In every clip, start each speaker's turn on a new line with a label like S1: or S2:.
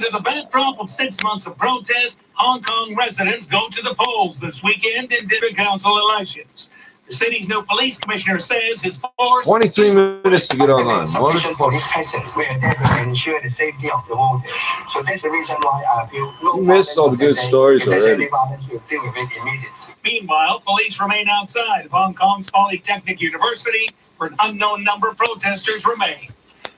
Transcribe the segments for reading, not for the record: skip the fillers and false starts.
S1: Under the backdrop of 6 months of protest, Hong Kong residents go to the polls this weekend in district council elections. The city's new police commissioner says his force...
S2: 23 minutes to get online.
S3: Sufficient police presence where they will ensure the safety of the voters. So that's the reason why I feel
S2: You missed all the good stories already.
S1: Meanwhile, police remain outside of Hong Kong's Polytechnic University where an unknown number of protesters remain.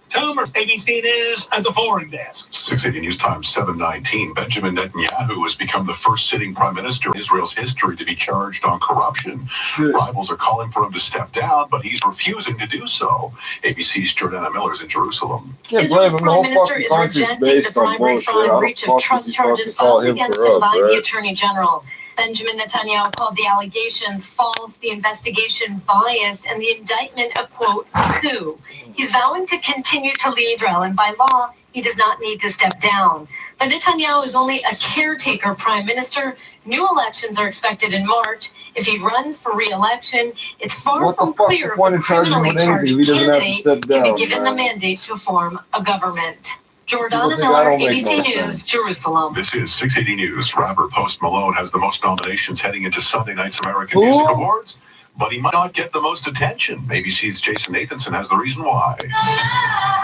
S1: Thomas, ABC News at the Foreign Desk.
S4: 680 News Time 7:19. Benjamin Netanyahu has become the first sitting prime minister in Israel's history to be charged on corruption. Rivals are calling for him to step down, but he's refusing to do so. ABC's Jordana Miller's in Jerusalem.
S5: Israel's prime minister is rejecting the primary fraud and breach of trust charges filed against him by the attorney general. Benjamin Netanyahu called the allegations false, the investigation biased, and the indictment a, quote, coup. He's vowing to continue to lead Israel, and by law, he does not need to step down. But Netanyahu is only a caretaker prime minister. New elections are expected in March. If he runs for re-election, it's far from clear if a criminally charged candidate can be given the mandate to form a government. Jordana Miller, ABC News, Jerusalem.
S4: This is 680 News. Rapper Post Malone has the most nominations heading into Sunday night's American Music Awards, but he might not get the most attention. ABC's Jason Nathanson has the reason why.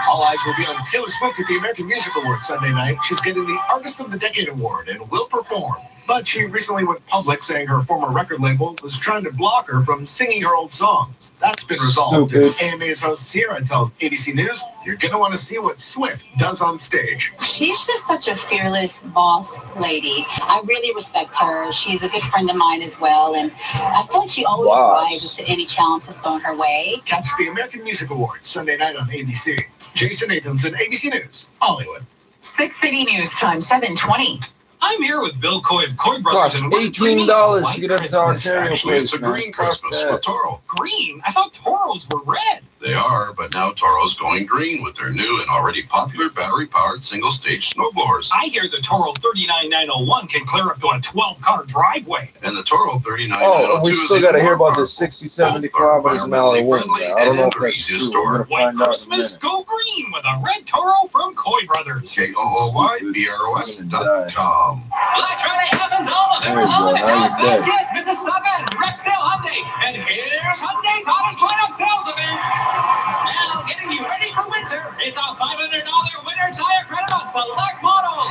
S6: All eyes will be on Taylor Swift at the American Music Awards Sunday night. She's getting the Artist of the Decade award and will perform. But she recently went public saying her former record label was trying to block her from singing her old songs. That's been resolved. AMA's host Sierra tells ABC News, you're going to want to see what Swift does on stage.
S7: She's just such a fearless boss lady. I really respect her. She's a good friend of mine as well. And I feel like she always rises to any challenge that's thrown her way.
S6: Catch the American Music Awards Sunday night on ABC. Jason Nathanson, ABC News, Hollywood.
S5: 680 News Time, 7:20.
S1: I'm here with Bill Coy of Coy Brothers.
S2: Costs $18 to get up to Ontario
S4: It's a green Christmas for Toro.
S1: Green? I thought Toros were red.
S4: They are, but now Toro's going green with their new and already popular battery-powered single-stage snowblowers.
S1: I hear the Toro 39901 can clear up to a 12-car driveway.
S4: And the Toro 39902
S2: we still got to hear about this 60, 70 kilometers an hour wind. I don't know if that's true. We're going to find out in a
S1: Christmas,
S2: minute.
S1: go green with a red Toro from Coy Brothers.
S4: KOOYBROS.com.
S1: Black Friday happens all November long at Alabama, Mississauga, and Rexdale Hyundai. And here's Hyundai's hottest lineup sales event. Now getting you ready for winter. It's a $500 winter tire credit on select models.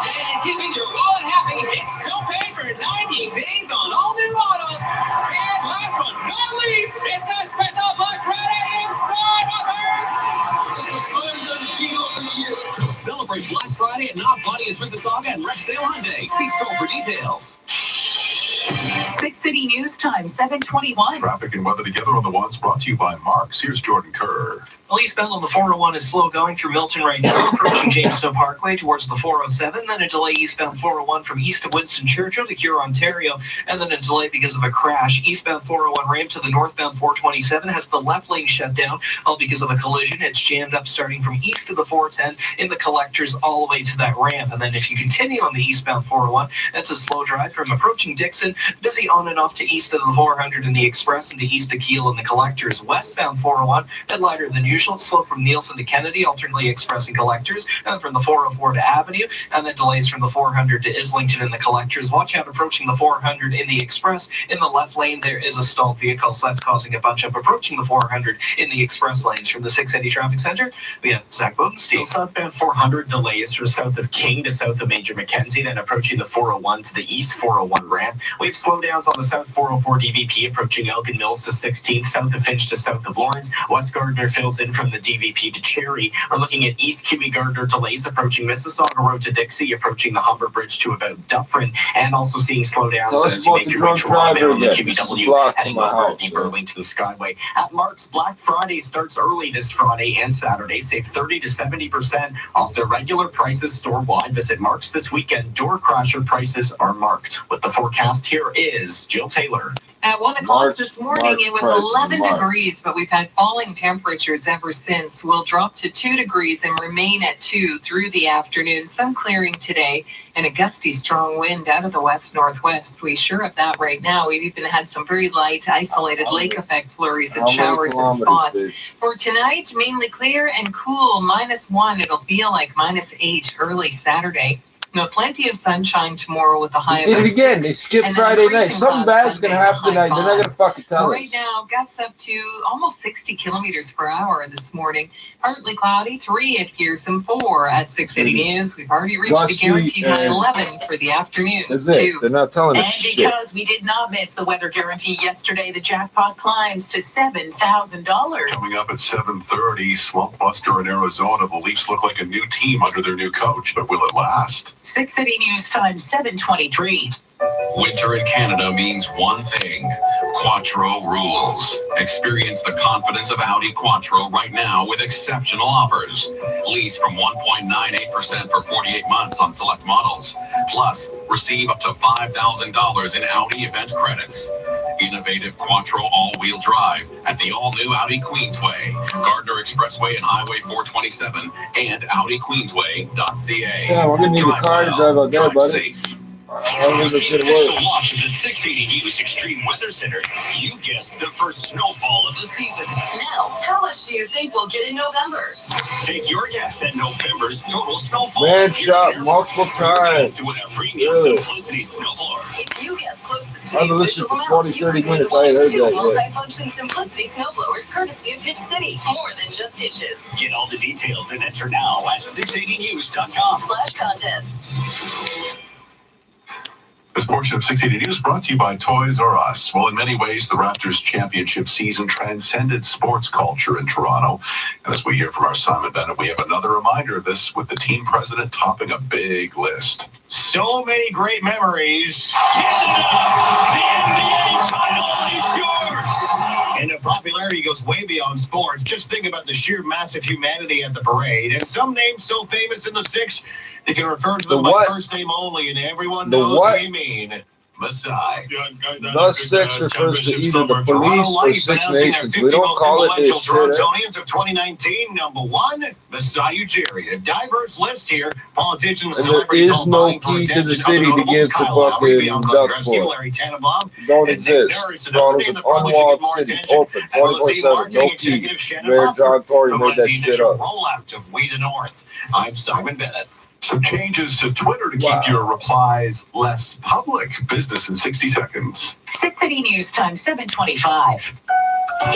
S1: And keeping your wallet happy, it's still paid for 90 days on all new models. And last but not least, it's a special Black Friday in-store offer. Celebrate Black Friday at Knob Body, Mississauga, and Rexdale Hyundai. See store for details.
S5: 680 News Time, 7:21.
S4: Traffic and weather together on the ones brought to you by Marks. Here's Jordan Kerr.
S8: Eastbound on the 401 is slow going through Milton right now, approaching Jamestown Parkway towards the 407. Then a delay eastbound 401 from east of Winston Churchill to Cure, Ontario. And then a delay because of a crash. Eastbound 401 ramp to the northbound 427 has the left lane shut down, all because of a collision. It's jammed up starting from east of the 410 in the collectors all the way to that ramp. And then if you continue on the eastbound 401, that's a slow drive from approaching Dixon, busy on and off to east of the 400 in the express and to east of Kiel in the collectors. Westbound 401, that lighter than usual. Slow from Nielsen to Kennedy, alternately expressing collectors, and from the 404 to Avenue, and then delays from the 400 to Islington in the collectors. Watch out approaching the 400 in the express. In the left lane, there is a stalled vehicle, so that's causing a bunch up approaching the 400 in the express lanes. From the 680 Traffic Center, we have Zach Bodenstein.
S9: Southbound 400 delays from south of King to south of Major Mackenzie, then approaching the 401 to the east 401 ramp. We have slowdowns on the south 404 DVP approaching Elgin Mills to 16th, south of Finch to south of Lawrence. West Gardner fills in from the DVP to Cherry. We're looking at East Kiwi Gardner delays approaching Mississauga Road to Dixie, approaching the Humber Bridge to about Dufferin, and also seeing slowdowns as you make your way to Toronto, the QBW heading over the Burlington Skyway. At Mark's, Black Friday starts early this Friday and Saturday. Save 30 to 70% off their regular prices store-wide. Visit Mark's this weekend. Door crasher prices are marked. With the forecast, here is Jill Taylor.
S5: At 1 o'clock this morning, it was 11 degrees, but we've had falling temperatures ever since. We'll drop to 2 degrees and remain at 2 through the afternoon. Some clearing today and a gusty strong wind out of the west-northwest. We sure have that right now. We've even had some very light, isolated lake effect flurries and showers in spots. For tonight, mainly clear and cool, -1. It'll feel like -8 early Saturday. No, plenty of sunshine tomorrow with a high of 6.
S2: Did it again. They skipped Friday night. Something bad's going to happen tonight. They're not going to fucking tell us.
S5: Right now, gusts up to almost 60 kilometers per hour this morning. Partly cloudy, 3 at Pearson, 4 at 680 News. We've already reached the guaranteed high 11 for the afternoon.
S2: That's it. They're not telling us shit.
S7: And because we did not miss the weather guarantee yesterday, the jackpot climbs to $7,000.
S4: Coming up at 7:30, slump buster in Arizona. The Leafs look like a new team under their new coach, but will it last?
S7: 680 News Time, 7:23.
S1: Winter in Canada means one thing: Quattro rules. Experience the confidence of Audi Quattro right now with exceptional offers. Lease from 1.98% for 48 months on select models. Plus, receive up to $5,000 in Audi event credits. Innovative Quattro all-wheel drive at the all-new Audi Queensway, Gardner Expressway and Highway 427, and AudiQueensway.ca.
S2: Yeah, we're going to need a car to drive out there, buddy.
S1: Safe.
S2: I'll leave it to the
S1: Official
S2: work.
S1: watch of the 680 News Extreme Weather Center. You guessed the first snowfall of the season.
S10: Now, how much do you think we'll get in November?
S1: Take your guess at November's total snowfall.
S2: Man shot multiple times.
S1: To win a premium
S2: Really?
S1: Simplicity snowblower.
S10: If you guess closest to
S2: I've
S10: the
S2: listened
S10: official
S2: for
S10: amount,
S2: 20,
S10: you
S2: 30
S10: could win
S2: minutes.
S10: one
S2: I
S10: of
S2: heard
S10: 2
S2: that, yeah.
S10: multi-function Simplicity snowblowers courtesy of Hitch City. More than just hitches.
S1: Get all the details and enter now at 680news.com.
S10: /contests.
S4: This portion of 680 News brought to you by Toys R Us. Well, in many ways, the Raptors championship season transcended sports culture in Toronto. And as we hear from our Simon Bennett, we have another reminder of this with the team president topping a big list.
S6: So many great memories.
S1: Canada, the NBA title is yours.
S6: And the popularity goes way beyond sports. Just think about the sheer massive humanity at the parade. And some names so famous in the six, you can refer to them by first name only, and everyone knows what we mean. Masai.
S2: The Six refers to either the police or Six Nations. We don't call it this shit.
S6: Torontonians of 2019, number 1, Masai Ujiri. A diverse list here. Politicians,
S2: and there is no key to the city to give to fucking Duckport. Don't exist. Toronto's an unwalled city, open 24/7, no key. Mayor John Tory made that shit up.
S6: Rollout of We the North. I'm Simon Bennett.
S4: Some changes to Twitter to keep your replies less public. Business in 60 seconds.
S7: 680 News Time, 7:25.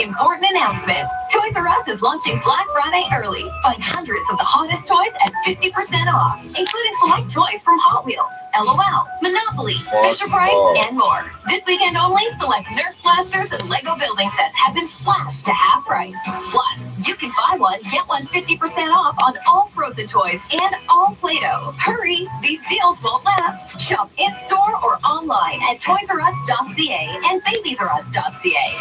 S5: Important announcement. Toys R Us is launching Black Friday early. Find hundreds of the hottest toys at 50% off, including select toys from Hot Wheels, LOL, Monopoly, Fisher-Price, and more. This weekend only, select Nerf blasters and Lego building sets have been slashed to half price. Plus, you can buy one, get one 50% off on all Frozen toys and all Play-Doh. Hurry, these deals won't last. Shop in-store or online at toysrus.ca and babiesrus.ca.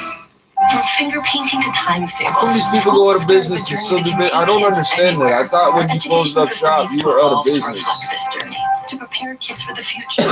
S5: From finger painting to times tables.
S2: How these people go out of business and still do business? I don't understand that. I thought when you closed up shop, you were out of business.
S5: To prepare kids for the future.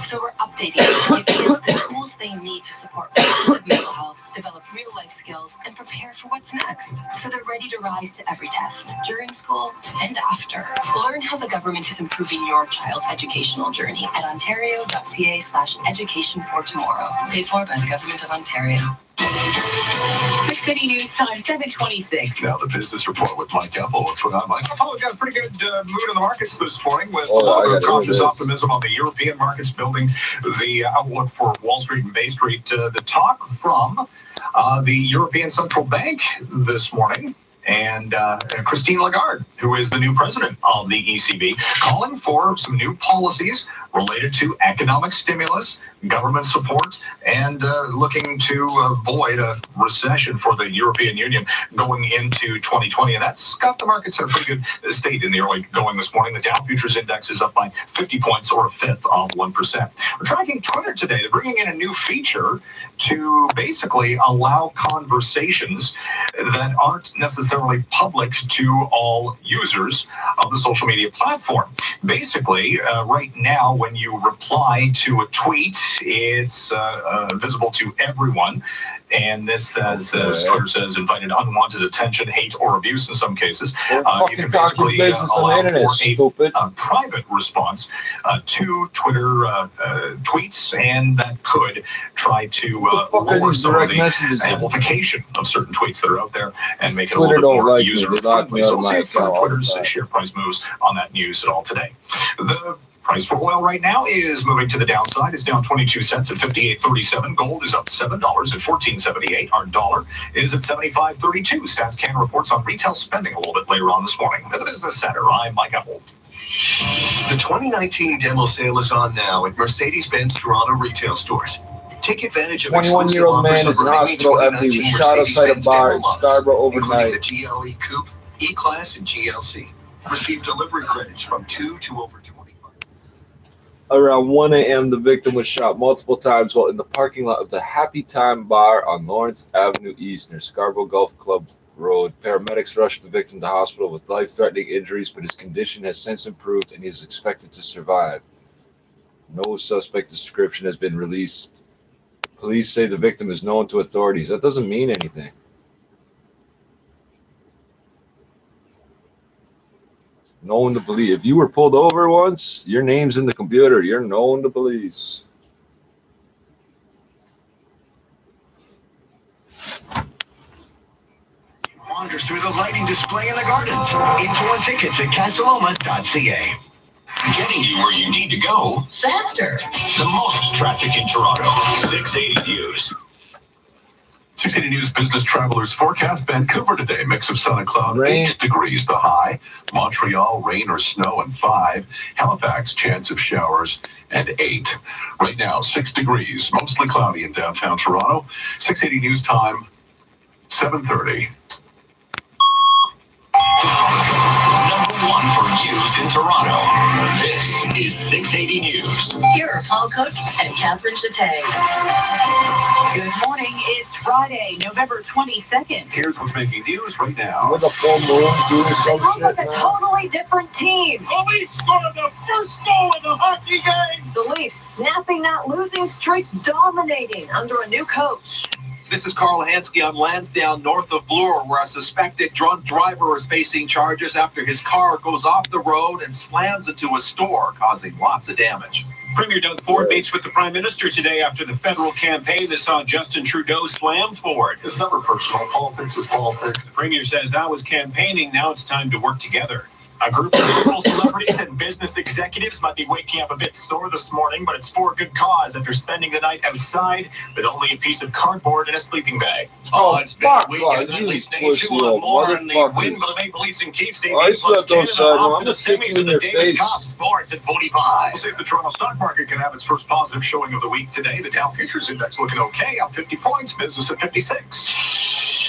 S5: So we're updating to give kids the tools they need to support positive mental health, develop real-life skills, and prepare for what's next. So they're ready to rise to every test, during school and after. Learn how the government is improving your child's educational journey at ontario.ca/education for tomorrow. Paid for by the Government of Ontario.
S7: 680 News Time, 7:26.
S4: Now the business report with Mike Apple. What's going on, Mike?
S6: Oh, we've got a pretty good mood in the markets this morning with a lot of cautious optimism on the European markets, building the outlook for Wall Street and Bay Street. The talk from the European Central Bank this morning, and Christine Lagarde, who is the new president of the ECB, calling for some new policies related to economic stimulus, government support, and looking to avoid a recession for the European Union going into 2020. And that's got the markets in a pretty good state in the early going this morning. The Dow Futures Index is up by 50 points, or a fifth of 1%. We're tracking Twitter today. They're bringing in a new feature to basically allow conversations that aren't necessarily public to all users of the social media platform. Basically, right now,
S4: when you reply to a tweet, it's visible to everyone. And this says, Twitter says, invited unwanted attention, hate, or abuse in some cases. You can basically allow for a private response to Twitter tweets, and that could try to lower some of the amplification of certain tweets that are out there and make it a little bit more user-friendly. So we'll see if Twitter's share price moves on that news at all today. The price for oil right now is moving to the downside. It's down 22 cents at 58.37. Gold is up $7 at 14.78. Our dollar is at 75.32. StatsCan reports on retail spending a little bit later on this morning. At the Business Center, I'm Mike Apple.
S11: The 2019 demo sale is on now at Mercedes-Benz Toronto retail stores. Take advantage of
S2: 21-year-old man is in hospital after he was shot outside a bar in Scarborough overnight.
S11: The GLE Coupe, E-Class, and GLC. Receive delivery credits from 2 to over 25.
S2: Around 1 a.m., the victim was shot multiple times while in the parking lot of the Happy Time Bar on Lawrence Avenue East near Scarborough Golf Club Road. Paramedics rushed the victim to hospital with life-threatening injuries, but his condition has since improved and he is expected to survive. No suspect description has been released. Police say the victim is known to authorities. That doesn't mean anything. Known to police. If you were pulled over once, your name's in the computer. You're known to police.
S11: Wander through the lighting display in the gardens. Info and tickets at casaloma.ca.
S1: Getting you where you need to go faster. The most traffic in Toronto. 680 News.
S4: 680 News Business Travelers Forecast. Vancouver today, mix of sun and cloud, 8 degrees the high. Montreal, rain or snow and 5. Halifax, chance of showers and 8. Right now, 6 degrees, mostly cloudy in downtown Toronto. 680 News time, 7:30.
S1: #1 for news in Toronto. This is 680 News.
S10: Here are Paul Cook and Catherine Chattay.
S7: Good morning. It's Friday, November 22nd.
S4: Here's what's making news right now.
S2: With a full moon doing some
S5: Sounds like
S2: shit
S5: a
S2: now.
S5: totally different team.
S6: The Leafs scored the first goal of the hockey game.
S5: The Leafs snapping that losing streak, dominating under a new coach.
S6: This is Carl Hansky on Lansdowne, north of Bloor, where a suspected drunk driver is facing charges after his car goes off the road and slams into a store, causing lots of damage.
S12: Premier Doug Ford meets with the Prime Minister today after the federal campaign that saw Justin Trudeau slam Ford.
S4: It's never personal. Politics is politics.
S12: The Premier says that was campaigning. Now it's time to work together. A group of local celebrities and business executives might be waking up a bit sore this morning, but it's for good cause after spending the night outside with only a piece of cardboard and a sleeping bag.
S2: It's been a week as at least pussy little motherfuckers. I slept outside, man. I'm gonna kick you in your face.
S6: Sports at 45.
S4: We'll see if the Toronto stock market can have its first positive showing of the week today. The Dow Futures Index looking okay, up 50 points. Business at 56.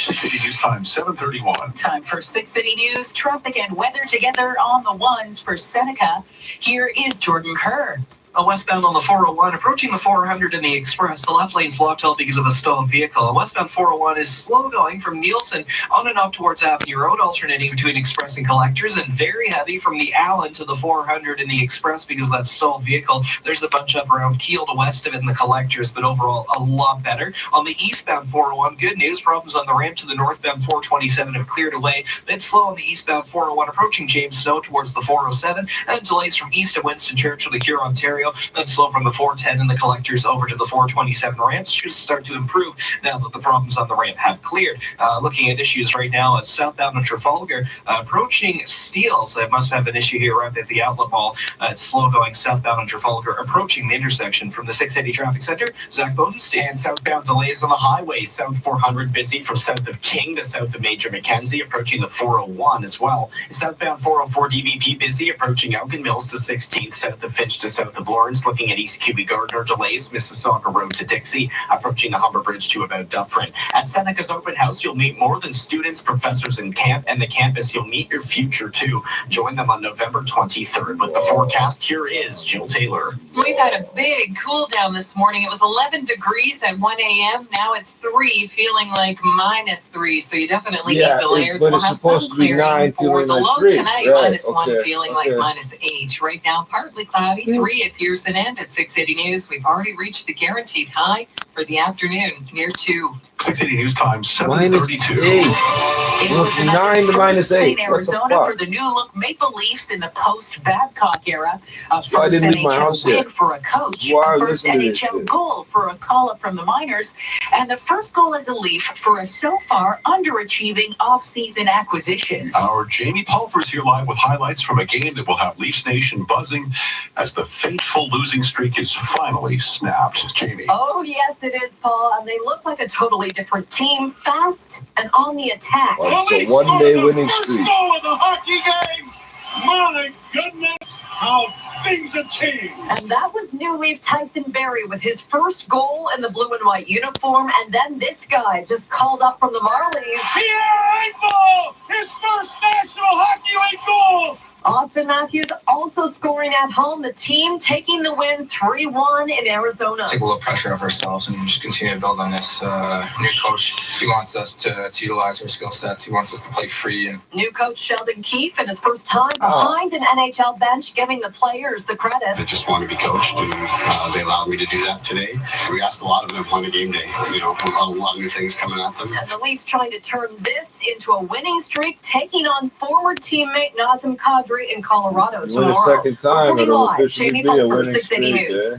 S4: 680 News time, 7:31.
S7: Time for 680 News, traffic and weather together on the ones for Seneca. Here is Jordan Kerr.
S8: Westbound on the 401, approaching the 400 in the Express. The left lane's blocked out because of a stalled vehicle. Westbound 401 is slow going from Nielsen on and off towards Avenue Road, alternating between Express and Collectors, and very heavy from the Allen to the 400 in the Express because of that stalled vehicle. There's a bunch up around Keele to west of it in the Collectors, but overall a lot better. On the eastbound 401, good news. Problems on the ramp to the northbound 427 have cleared away. Bit slow on the eastbound 401, approaching James Snow towards the 407, and delays from east of Winston Churchill to Huron, Ontario. Then slow from the 410 in the Collectors over to the 427 ramps. Should start to improve now that the problems on the ramp have cleared. Looking at issues right now at southbound of Trafalgar, approaching Steeles. I must have an issue here right at the outlet mall. It's slow going southbound on Trafalgar, approaching the intersection from the 680 traffic center. Zach Bodenstein.
S9: And southbound delays on the highway. South 400 busy from south of King to south of Major Mackenzie, approaching the 401 as well. Southbound 404 DVP busy, approaching Elgin Mills to 16th, south of Finch to south of Lawrence. Looking at East Cuby Gardner delays, Mississauga Road to Dixie, approaching the Humber Bridge to about Dufferin. At Seneca's open house, you'll meet more than students, professors, and the campus. You'll meet your future too. Join them on November 23rd. With the forecast, here is Jill Taylor.
S13: We've had a big cool down this morning. It was 11 degrees at 1 a.m. Now it's 3, feeling like -3. So you definitely need the layers.
S2: But
S13: We'll
S2: it's
S13: have
S2: supposed
S13: sun
S2: to be
S13: clearing
S2: 9,
S13: for
S2: feeling
S13: the
S2: like
S13: low
S2: 3.
S13: tonight,
S2: Right,
S13: -1, feeling like -8. Right now, partly cloudy, 3 at Pearson End at 680 News. We've already reached the guaranteed high for the afternoon, near 2.
S4: 680 News time,
S2: minus
S4: 7:32.
S2: 8. Well, 9 to minus 8.
S7: In Arizona for the new look Maple Leafs in the post-Babcock era. First
S2: I didn't leave my
S7: NHL
S2: house
S7: win
S2: yet.
S7: for a coach.
S2: Wow,
S7: First
S2: listen to this
S7: NHL
S2: shit.
S7: goal for a call-up from the minors. And the first goal as a Leaf for a so far underachieving off-season acquisition.
S4: Our Jamie Pulver's here live with highlights from a game that will have Leafs Nation buzzing as the fateful losing streak is finally snapped. Jamie.
S5: Oh, yes, it is, Paul. And they look like a totally different team, fast and on the attack.
S2: Well, it's a one-day winning streak.
S12: Goal of the hockey game. My goodness, how things have changed.
S5: And that was new Leaf Tyson Barrie with his first goal in the blue and white uniform. And then this guy just called up from the Marlies.
S12: Pierre Engvall, his first National Hockey League goal.
S5: Austin Matthews also scoring at home. The team taking the win 3-1 in Arizona.
S14: Take a little pressure off ourselves and just continue to build on this. New coach, he wants us to utilize our skill sets. He wants us to play free. And
S5: New coach Sheldon Keefe in his first time behind an NHL bench, giving the players the credit.
S14: they just want to be coached, and they allowed me to do that today. We asked a lot of them on the game day. You know, a lot of new things coming at them.
S5: And the Leafs trying to turn this into a winning streak, taking on former teammate Nazem Kadri in Colorado
S2: Win
S5: tomorrow.
S2: a second time,
S5: Reporting
S2: it'll
S5: live,
S2: officially
S5: Jamie
S2: be a
S5: Pulver,
S2: winning
S5: 680
S2: streak.
S5: News.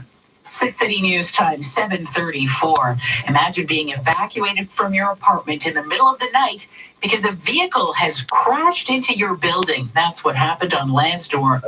S7: 680 News time, 7:34. Imagine being evacuated from your apartment in the middle of the night because a vehicle has crashed into your building. That's what happened on Lansdowne,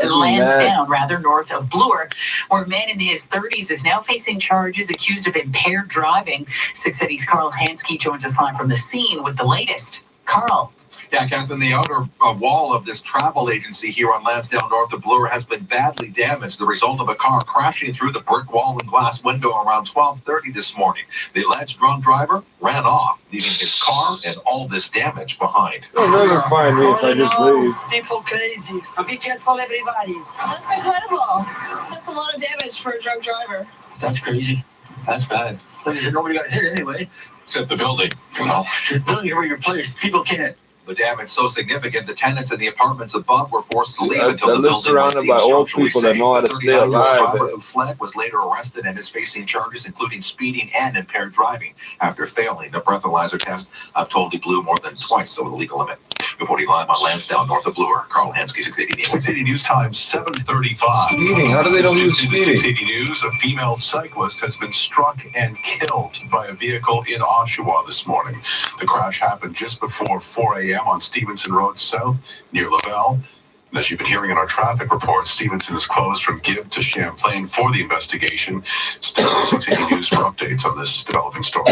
S7: north of Bloor, where a man in his 30s is now facing charges accused of impaired driving. 680's Carl Hansky joins us live from the scene with the latest. Carl.
S15: Yeah, Catherine, the outer wall of this travel agency here on Lansdowne, north of Bloor, has been badly damaged, the result of a car crashing through the brick wall and glass window around 12:30 this morning. The alleged drunk driver ran off, leaving his car and all this damage behind.
S2: They'll never find me if I just leave.
S16: People crazy, so be careful, everybody.
S10: That's incredible. That's a lot of damage for a drunk driver.
S16: That's crazy. That's bad. Like I said, nobody got hit anyway.
S15: Except the building.
S16: Well, the building where you're placed, people can't.
S15: The damage so significant, the tenants in the apartments above were forced to leave until
S2: That
S15: the
S2: live
S15: building was
S2: surrounded by old
S15: structurally
S2: people that
S15: safe.
S2: know how
S15: The
S2: to stay
S15: 39-year-old
S2: alive.
S15: driver who fled was later arrested and is facing charges including speeding and impaired driving after failing a breathalyzer test. Totally blew more than twice over the legal limit. Reporting live on Lansdowne, north of Bloor, Carl Hansky, 680 News.
S4: 680 News time, 7:35.
S2: Speeding? How do they know he was speeding?
S4: 680 News, a female cyclist has been struck and killed by a vehicle in Oshawa this morning. The crash happened just before 4 a.m. on Stevenson Road South near Laval. And as you've been hearing in our traffic reports, Stevenson is closed from Gibb to Champlain for the investigation. Stay with 680 News for updates on this developing story.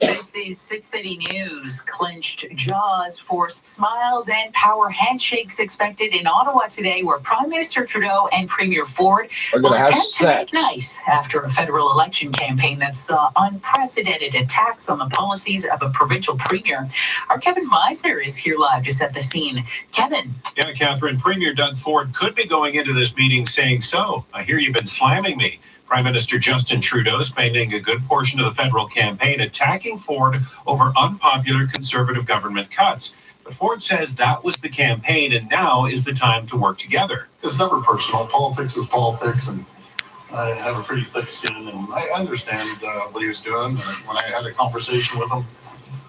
S7: This is 680 News. Clenched jaws, forced smiles, and power handshakes expected in Ottawa today, where Prime Minister Trudeau and Premier Ford will attempt to make nice after a federal election campaign that saw unprecedented attacks on the policies of a provincial premier. Our Kevin Meisner is here live to set the scene. Kevin.
S12: Yeah, Catherine, Premier Doug Ford could be going into this meeting saying so. I hear you've been slamming me. Prime Minister Justin Trudeau spending a good portion of the federal campaign attacking Ford over unpopular conservative government cuts. But Ford says that was the campaign and now is the time to work together.
S17: It's never personal. Politics is politics, and I have a pretty thick skin, and I understand what he was doing. When I had a conversation with him,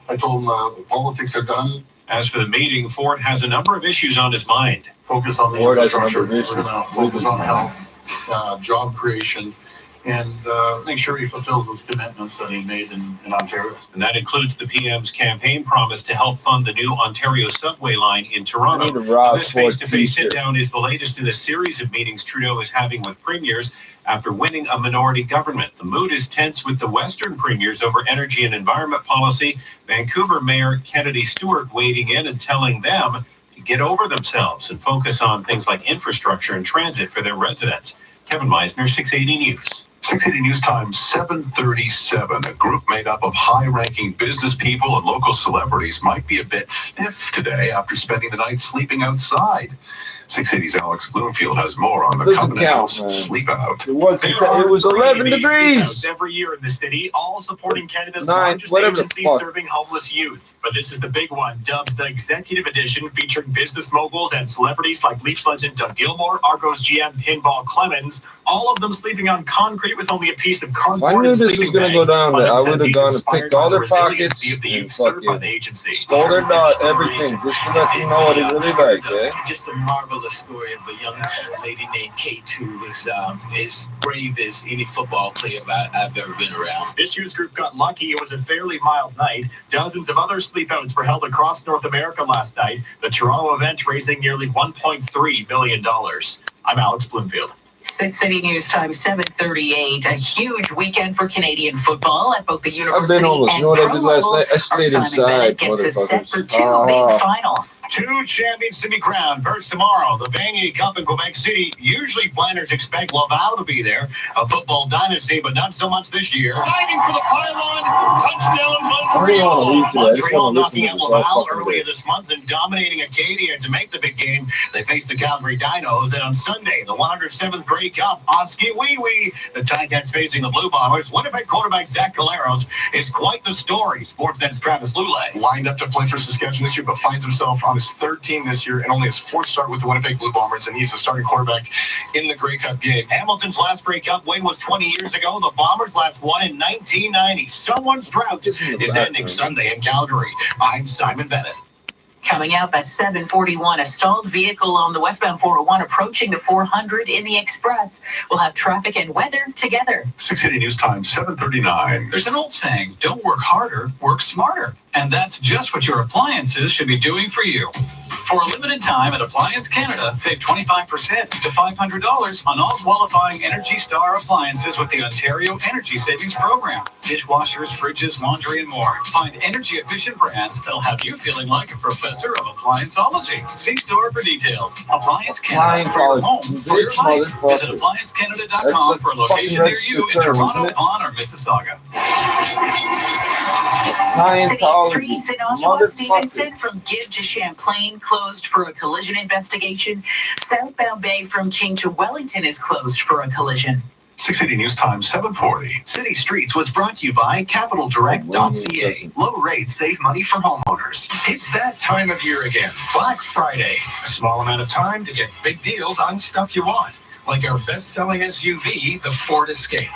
S17: I told him the politics are done.
S12: As for the meeting, Ford has a number of issues on his mind.
S17: Focus on the
S2: Ford has a number
S17: infrastructure.
S2: of issues.
S17: We're gonna focus on health, job creation, and make sure he fulfills his commitments that he made in Ontario.
S12: And that includes the PM's campaign promise to help fund the new Ontario subway line in Toronto. This face-to-face sit-down is the latest in a series of meetings Trudeau is having with premiers after winning a minority government. The mood is tense with the Western premiers over energy and environment policy. Vancouver Mayor Kennedy Stewart wading in and telling them to get over themselves and focus on things like infrastructure and transit for their residents. Kevin Meisner, 680 News.
S4: 680 News time, 7:37. A group made up of high-ranking business people and local celebrities might be a bit stiff today after spending the night sleeping outside. 680's Alex Bloomfield has more on the
S2: Doesn't
S4: Covenant
S2: count,
S4: House
S2: man.
S4: sleep out.
S2: It was 11 degrees.
S12: Every year in the city, all supporting Canada's
S2: 9,
S12: largest
S2: whatever the
S12: agency
S2: fuck.
S12: serving homeless youth. But this is the big one, dubbed the Executive Edition, featuring business moguls and celebrities like Leafs legend Doug Gilmour, Argos GM Pinball Clemens, all of them sleeping on concrete with only a piece of
S2: If
S12: cardboard.
S2: I knew
S12: and
S2: this was
S12: sleeping
S2: going to go
S12: bag.
S2: down there, I would have gone and
S12: Inspired
S2: picked all
S12: by the
S2: their pockets
S12: resiliency of the
S2: and
S12: youth served by the
S2: fucking
S12: agency.
S2: stole their dot, everything, just to let you know what he really liked, eh?
S9: Just a marvelous story of a young lady named Kate who was as brave as any football player I've ever been around.
S12: This year's group got lucky. It was a fairly mild night. Dozens of other sleepouts were held across North America last night. The Toronto event raising nearly $1.3 million. I'm Alex Bloomfield.
S7: 6 City News Time, 7:38. A huge weekend for Canadian football at both the university
S2: I've been almost.
S7: and
S2: You know what I
S7: pro
S2: did last
S7: level.
S2: night? I stayed
S7: Our Simon
S2: inside,
S7: Bennett gets us set for
S2: motherfuckers.
S7: 2 big finals.
S6: 2 champions to be crowned. First tomorrow, the Vanier Cup in Quebec City. Usually planners expect Laval to be there. A football dynasty, but not so much this year. Diving for the pylon. Touchdown
S2: I really want to leave today. I just
S6: Montreal
S2: want to listen
S6: knocking
S2: to
S6: out
S2: this all
S6: Laval
S2: fucking
S6: earlier
S2: day.
S6: this month and dominating Acadia to make the big game. They face the Calgary Dinos. Then on Sunday, the 107th Grey Cup on Ski Wee Wee. The Ticats facing the Blue Bombers. Winnipeg quarterback Zach Caleros is quite the story. Sportsnet's Travis Lulay.
S17: Lined up to play for Saskatchewan this year, but finds himself on his 3rd team this year and only his 4th start with the Winnipeg Blue Bombers, and he's the starting quarterback in the Grey Cup game.
S6: Hamilton's last Grey Cup win was 20 years ago. The Bombers' last one in 1990. Someone's drought is ending Sunday in Calgary. I'm Simon Bennett.
S7: Coming up at 7:41, a stalled vehicle on the westbound 401 approaching the 400 in the Express. We'll have traffic and weather together.
S4: 680 News Time, 7:39.
S18: There's an old saying, don't work harder, work smarter. And that's just what your appliances should be doing for you. For a limited time at Appliance Canada, save 25% to $500 on all qualifying Energy Star appliances with the Ontario Energy Savings Program. Dishwashers, fridges, laundry, and more. Find energy-efficient brands that'll have you feeling like a professor of applianceology. See store for details. Appliance Canada for your home, for your life. Visit ApplianceCanada.com for a location near you in Toronto, Vaughan, or Mississauga.
S2: Scientology.
S7: Streets in Oshawa Stevenson from Give to Champlain closed for a collision investigation. Southbound Bay from King to Wellington is closed for a collision.
S4: 680 News Time, 7:40.
S11: City Streets was brought to you by CapitalDirect.ca. Low rates save money for homeowners. It's that time of year again. Black Friday. A small amount of time to get big deals on stuff you want. Like our best-selling SUV, the Ford Escape.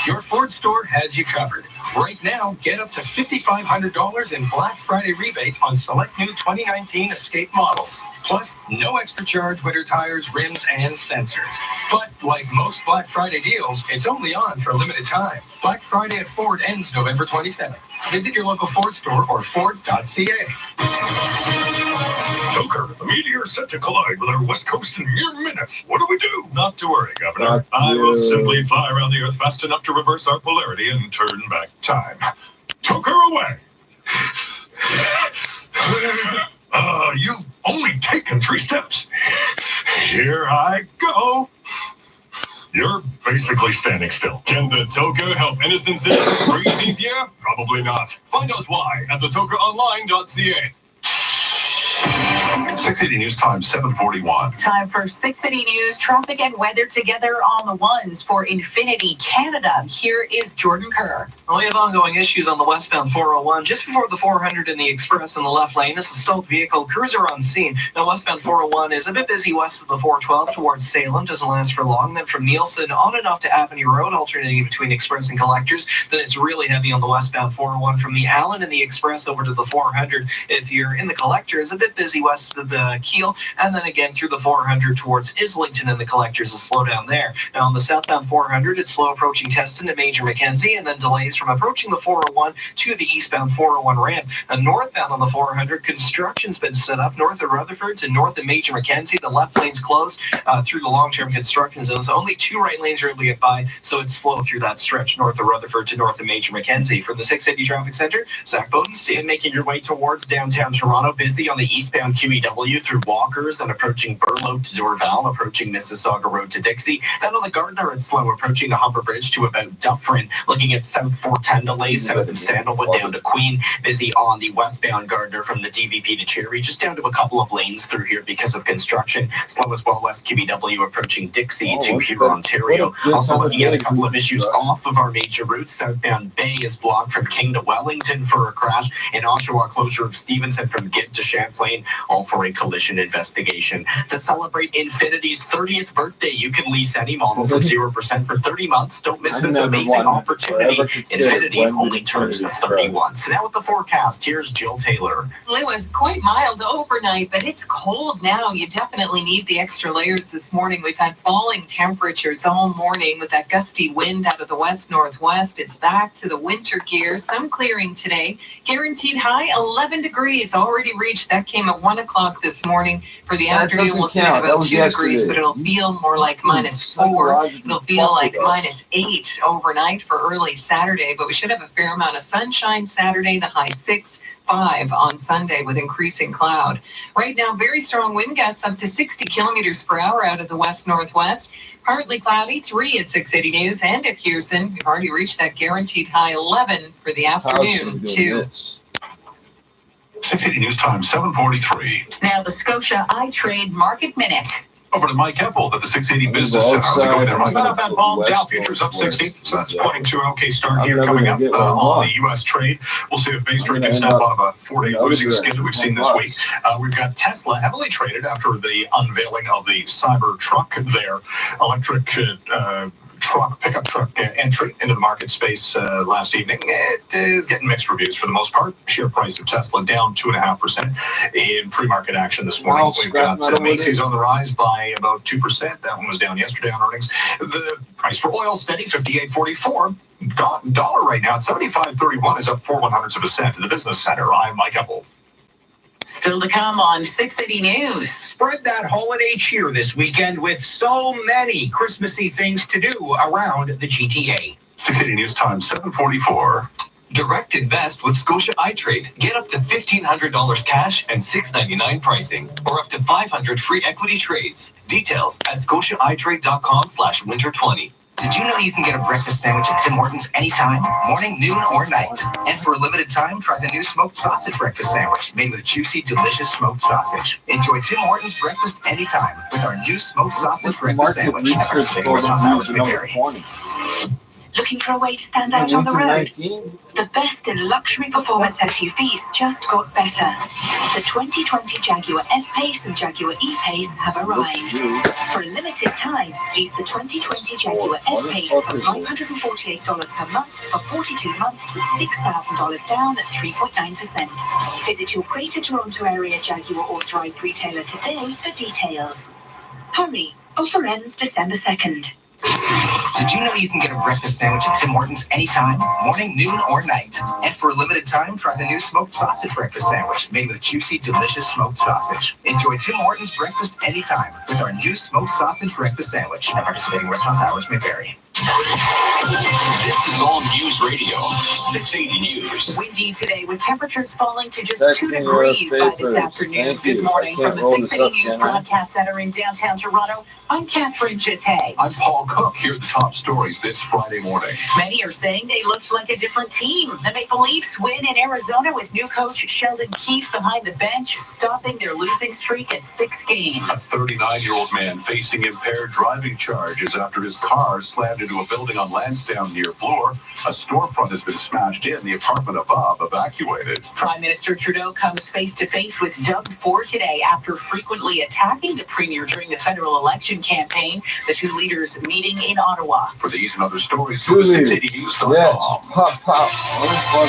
S11: Your Ford store has you covered. Right now, get up to $5,500 in Black Friday rebates on select new 2019 Escape models. Plus, no extra charge winter tires, rims, and sensors. But like most Black Friday deals, it's only on for a limited time. Black Friday at Ford ends November 27th. Visit your local Ford store or Ford.ca.
S4: Joker, the meteor is set to collide with our west coast in mere minutes. What do we do? Not to worry, Governor. I will simply fly around the Earth fast enough to reverse our polarity and turn back time. Joker away. You've only taken 3 steps. Here I go. You're basically standing still. Can the Toka help innocent citizens breathe easier? Probably not. Find out why at thetokaonline.ca. 680 News Time, 7:41.
S7: Time for 6 City News, traffic and weather together on the ones for Infinity Canada. Here is Jordan Kerr.
S8: Well, we have ongoing issues on the westbound 401 just before the 400 in the Express in the left lane. It's a stalled vehicle. Crews are on scene. Now, westbound 401 is a bit busy west of the 412 towards Salem. Doesn't last for long. Then from Nielsen on and off to Avenue Road, alternating between Express and Collectors. Then it's really heavy on the westbound 401 from the Allen and the Express over to the 400. If you're in the Collectors, a bit busy west of the Keel, and then again through the 400 towards Islington and the Collectors, a slowdown there. Now on the southbound 400, it's slow approaching Teston to Major Mackenzie, and then delays from approaching the 401 to the eastbound 401 ramp. And northbound on the 400, construction's been set up north of Rutherford's and north of Major Mackenzie. The left lane's closed through the long-term construction zones. Only 2 right lanes are able to get by, so it's slow through that stretch north of Rutherford to north of Major Mackenzie. From the 680 Traffic Center, Zach Bodenstein.
S9: Making your way towards downtown Toronto, busy on the eastbound Q QEW through Walkers and approaching Burloak to Dorval, approaching Mississauga Road to Dixie. Then on the Gardner, it's slow, approaching the Humber Bridge to about Dufferin, looking at South 410 delays, south of Sandalwood down to Queen. Busy on the westbound Gardner from the DVP to Cherry, just down to a couple of lanes through here because of construction. Slow as well west QEW approaching Dixie to Huron, Ontario. Also looking at a couple of issues off of our major routes. Southbound Bay is blocked from King to Wellington for a crash. In Oshawa, closure of Stevenson from Gibb to Champlain, all for a collision investigation. To celebrate Infinity's 30th birthday, you can lease any model for 0% for 30 months. Don't miss this amazing opportunity. Infinity only turns to 31. So now with the forecast, here's Jill Taylor.
S13: It was quite mild overnight, but it's cold now. You definitely need the extra layers this morning. We've had falling temperatures all morning with that gusty wind out of the west-northwest. It's back to the winter gear. Some clearing today. Guaranteed high 11 degrees already reached. That came at 1 o'clock this morning. For the afternoon, we'll see about 2 degrees, but it'll feel more like -4. It'll feel like -8 overnight for early Saturday, but we should have a fair amount of sunshine Saturday, the high 6. 5 on Sunday with increasing cloud. Right now, very strong wind gusts up to 60 kilometers per hour out of the west-northwest. Partly cloudy, 3 at 680 News and at Pearson. We've already reached that guaranteed high 11 for the afternoon, too.
S4: 680 News Time, 7:43.
S7: Now the Scotia iTrade Market Minute.
S4: Over to Mike Epple at the 680 Business Center. How's it going there, Mike?
S12: Not a bad ball. Dow futures up 60, so that's pointing to an okay start here coming up on the U.S. trade. We'll see if base rate can snap out of a 4-day losing skid that we've seen this week. We've got Tesla heavily traded after the unveiling of the Cybertruck, their electric pickup truck entry into the market space last evening. It is getting mixed reviews for the most part. Share price of Tesla down 2.5% in pre-market action this morning. We've got Macy's on the rise by about 2%. That one was down yesterday on earnings. The price for oil steady, 58.44. Dollar right now at 75.31 is up 0.04%. To the Business Center, I'm Mike Epple.
S7: Still to come on 680 News.
S6: Spread that holiday cheer this weekend with so many Christmassy things to do around the GTA.
S4: 680 News Time, 7:44.
S19: Direct invest with Scotia iTrade. Get up to $1,500 cash and $6.99 pricing, or up to 500 free equity trades. Details at scotiaitrade.com/winter20.
S20: Did you know you can get a breakfast sandwich at Tim Hortons anytime, morning, noon, or night? And for a limited time, try the new smoked sausage breakfast sandwich made with juicy, delicious smoked sausage. Enjoy Tim Hortons breakfast anytime with our new smoked sausage breakfast sandwich.
S10: Looking for a way to stand out on the road? The best in luxury performance SUVs just got better. The 2020 Jaguar F-Pace and Jaguar E-Pace have arrived. For a limited time, lease the 2020 Jaguar F-Pace for $548 per month for 42 months with $6,000 down at 3.9%. Visit your Greater Toronto Area Jaguar authorized retailer today for details. Hurry, offer ends December 2nd.
S20: Did you know you can get a breakfast sandwich at Tim Hortons anytime, morning, noon, or night? And for a limited time, try the new smoked sausage breakfast sandwich made with juicy, delicious smoked sausage. Enjoy Tim Hortons breakfast anytime with our new smoked sausage breakfast sandwich. At participating restaurants, hours may vary.
S19: This is All News Radio, 680 News.
S7: Windy today with temperatures falling to just 2 degrees by this afternoon. Good morning from the 680 News Broadcast Center in downtown Toronto. I'm Catherine Jette.
S4: I'm Paul Cook. Here are the top stories this Friday morning.
S7: Many are saying they looked like a different team. The Maple Leafs win in Arizona with new coach Sheldon Keefe behind the bench, stopping their losing streak at 6 games.
S4: A 39-year-old man facing impaired driving charges after his car slammed into a building on Lansdowne near Bloor. A storefront has been smashed in. The apartment above evacuated.
S7: Prime Minister Trudeau comes face-to-face with Doug Ford today after frequently attacking the Premier during the federal election campaign. The two leaders meeting in Ottawa.
S4: For these and other stories, go to 680news.com.
S2: Yes, pop.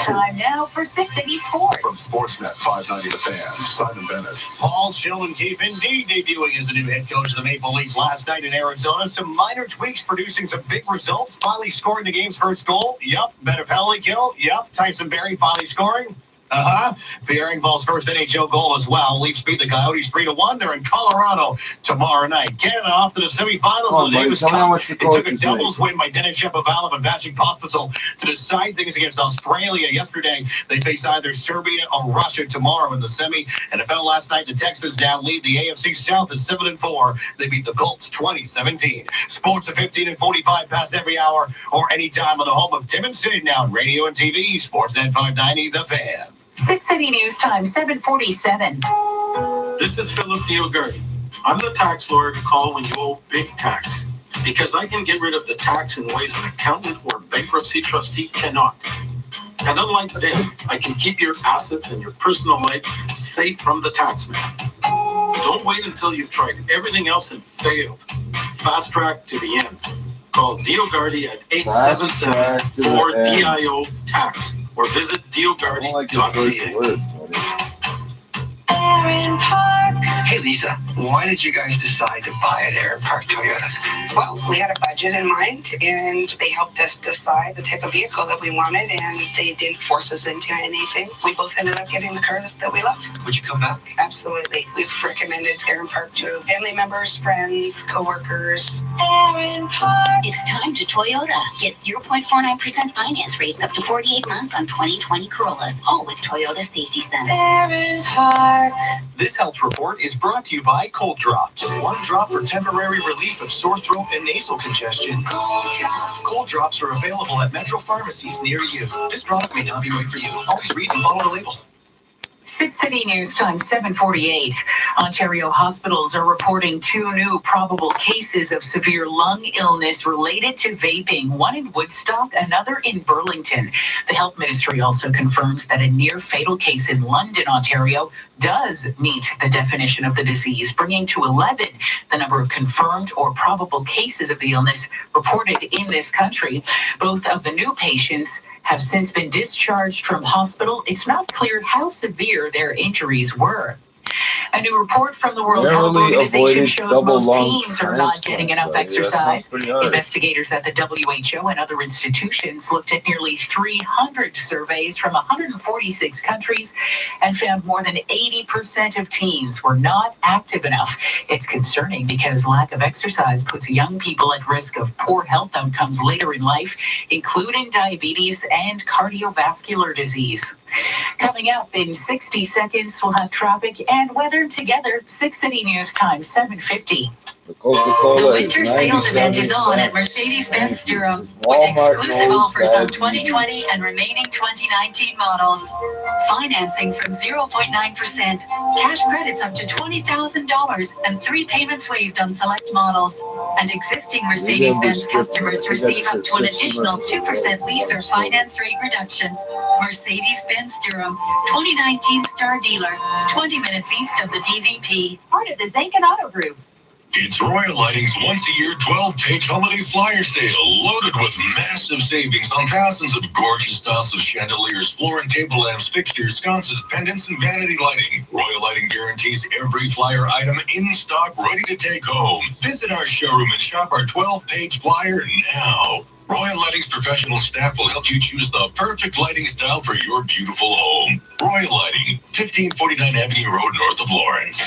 S7: Time now for 680 Sports.
S4: From Sportsnet 590 The Fan, Simon Bennett.
S6: Paul Sheldon Keefe indeed debuting as the new head coach of the Maple Leafs last night in Arizona. Some minor tweaks producing some big results. Finally scoring the game's first goal. Yep. Better penalty kill. Yep. Tyson Barrie finally scoring. Pierre Engvall's first NHL goal as well. Leafs beat the Coyotes 3-1. They're in Colorado tomorrow night. Canada off to the semifinals of the Davis Cup. It took a doubles win by Denis Shapovalov and Vasek Pospisil to decide things against Australia yesterday. They face either Serbia or Russia tomorrow in the semi. NFL last night, the Texans now lead the AFC South at 7-4. They beat the Colts 20-17. Sports at 15 and 45 past every hour or anytime on the home of Tim and Sid now on radio and TV. Sportsnet 590, The Fan.
S7: 6 City News Time, 7:47.
S21: This is Philip DioGuardi. I'm the tax lawyer to call when you owe big tax, because I can get rid of the tax in ways an accountant or bankruptcy trustee cannot. And unlike them, I can keep your assets and your personal life safe from the taxman. Don't wait until you've tried everything else and failed. Fast track to the end. Call DioGuardi at 877-4DIO-TAX or visit dioguardi.ca.
S10: Aaron Park.
S20: Hey, Lisa, why did you guys decide to buy an Aaron Park Toyota?
S22: Well, we had a budget in mind, and they helped us decide the type of vehicle that we wanted, and they didn't force us into anything. We both ended up getting the cars that we love.
S20: Would you come back?
S22: Absolutely. We've recommended Aaron Park to family members, friends, coworkers.
S10: Aaron Park. It's time to Toyota. Get 0.49% finance rates up to 48 months on 2020 Corollas, all with Toyota Safety Center. Aaron Park.
S11: This health report is brought to you by Cold Drops. One drop for temporary relief of sore throat and nasal congestion. Cold Drops are available at Metro pharmacies near you. This product may not be right for you. Always read and follow the label.
S7: 6 City News Time, 7:48. Ontario hospitals are reporting 2 new probable cases of severe lung illness related to vaping, one in Woodstock, another in Burlington. The Health Ministry also confirms that a near-fatal case in London, Ontario, does meet the definition of the disease, bringing to 11 the number of confirmed or probable cases of the illness reported in this country. Both of the new patients have since been discharged from hospital. It's not clear how severe their injuries were. A new report from the World Health Organization shows most teens are not getting enough exercise. Investigators at the WHO and other institutions looked at nearly 300 surveys from 146 countries and found more than 80% of teens were not active enough. It's concerning because lack of exercise puts young people at risk of poor health outcomes later in life, including diabetes and cardiovascular disease. Coming up in 60 seconds, we'll have traffic and weather together. 6 City News Time, 7:50.
S2: The
S10: winter sales event is on at Mercedes-Benz Durham with exclusive offers on 2020 and remaining 2019 models. Financing from 0.9%, cash credits up to $20,000, and 3 payments waived on select models. And existing Mercedes-Benz customers receive up to an additional 2% lease or finance rate reduction. Mercedes-Benz Durham, 2019 Star Dealer, 20 minutes east of the DVP, part of the Zankin Auto Group.
S23: It's Royal Lighting's once-a-year 12-page holiday flyer sale, loaded with massive savings on thousands of gorgeous styles of chandeliers, floor and table lamps, fixtures, sconces, pendants, and vanity lighting. Royal Lighting guarantees every flyer item in stock, ready to take home. Visit our showroom and shop our 12-page flyer now. Royal Lighting's professional staff will help you choose the perfect lighting style for your beautiful home. Royal Lighting, 1549 Avenue Road, north of Lawrence.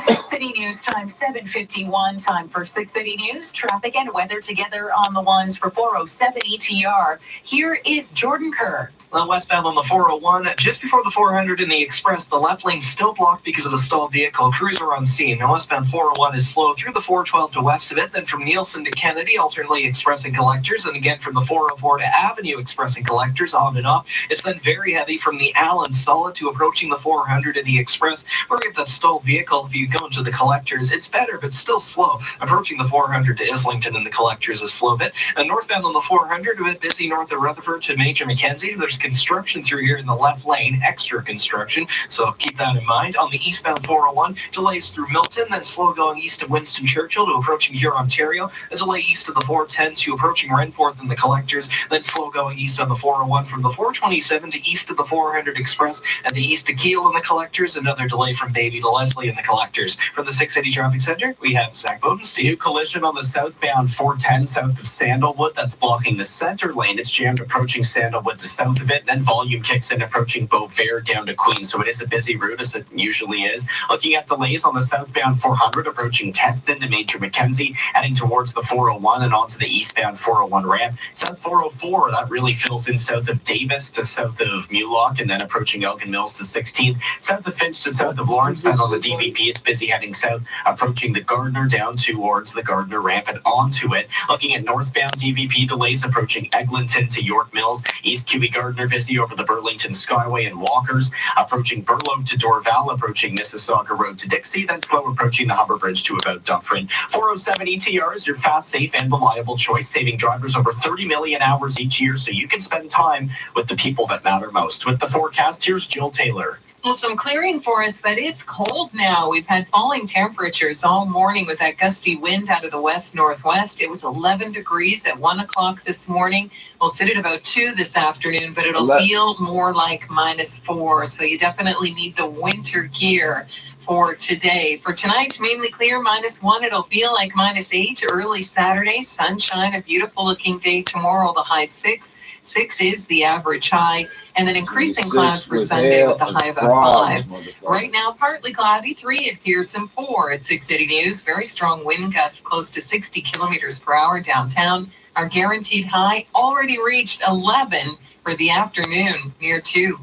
S7: 6 City News Time, 7:51. Time for 6 City News. Traffic and weather together on the ones for 407 ETR. Here is Jordan Kerr.
S8: Well, westbound on the 401, just before the 400 in the Express, the left lane still blocked because of a stalled vehicle. Crews are on scene. Now, westbound 401 is slow through the 412 to west of it, then from Nielsen to Kennedy, alternately Express and Collectors, and again from the 404 to Avenue Express and Collectors, on and off. It's then very heavy from the Allen Solid to approaching the 400 in the Express, where we get that stalled vehicle. If you go into the Collectors, it's better, but still slow. Approaching the 400 to Islington and the Collectors is slow bit. And northbound on the 400, a bit busy north of Rutherford to Major Mackenzie. There's construction through here in the left lane, extra construction, so keep that in mind. On the eastbound 401, delays through Milton, then slow going east of Winston Churchill to approaching here Ontario, a delay east of the 410 to approaching Renforth and the Collectors, then slow going east on the 401 from the 427 to east of the 400 Express and the east to Kiel and the Collectors, another delay from Baby to Leslie and the Collectors. From the 680 Traffic Center, we have Zach Bowden.
S9: New collision on the southbound 410 south of Sandalwood. That's blocking the center lane. It's jammed approaching Sandalwood to south of it. Then volume kicks in approaching Beauvert down to Queens. So it is a busy route, as it usually is. Looking at delays on the southbound 400 approaching Teston to Major Mackenzie, heading towards the 401 and onto the eastbound 401 ramp. South 404, that really fills in south of Davis to south of Mulock, and then approaching Elgin Mills to 16th. South of Finch to south of Lawrence. Then on the DVP, it's busy heading south, approaching the Gardner down towards the Gardner ramp and onto it. Looking at northbound DVP delays approaching Eglinton to York Mills. East QE Gardner busy over the Burlington Skyway and Walkers. Approaching Burloak to Dorval, approaching Mississauga Road to Dixie, then slow approaching the Humber Bridge to about Dufferin. 407 ETR is your fast, safe, and reliable choice, saving drivers over 30 million hours each year so you can spend time with the people that matter most. With the forecast, here's Jill Taylor.
S13: Well, some clearing for us, but it's cold now. We've had falling temperatures all morning with that gusty wind out of the west-northwest. It was 11 degrees at 1 o'clock this morning. We'll sit at about 2 this afternoon, but it'll feel more like -4. So you definitely need the winter gear for today. For tonight, mainly clear, -1. It'll feel like -8 early Saturday. Sunshine, a beautiful looking day tomorrow, the high 6. 6 is the average high, and then increasing clouds for Sunday with a high of about 5. Right now, partly cloudy, 3 at Pearson, 4 at 680 News. Very strong wind gusts close to 60 kilometers per hour downtown. Our guaranteed high already reached 11 for the afternoon, near 2.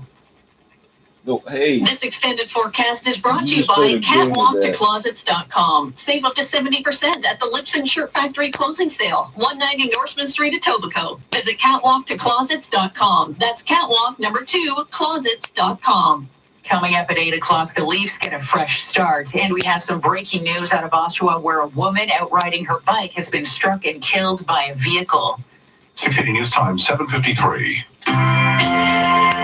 S2: No, hey.
S5: This extended forecast is brought to you by CatwalkToClosets.com. Save up to 70% at the Lipson Shirt Factory closing sale, 190 Norseman Street, Etobicoke. Visit CatwalkToClosets.com. That's catwalk number 2, closets.com.
S7: Coming up at 8 o'clock, the Leafs get a fresh start. And we have some breaking news out of Oshawa where a woman out riding her bike has been struck and killed by a vehicle.
S4: 680 News Time, 7:53.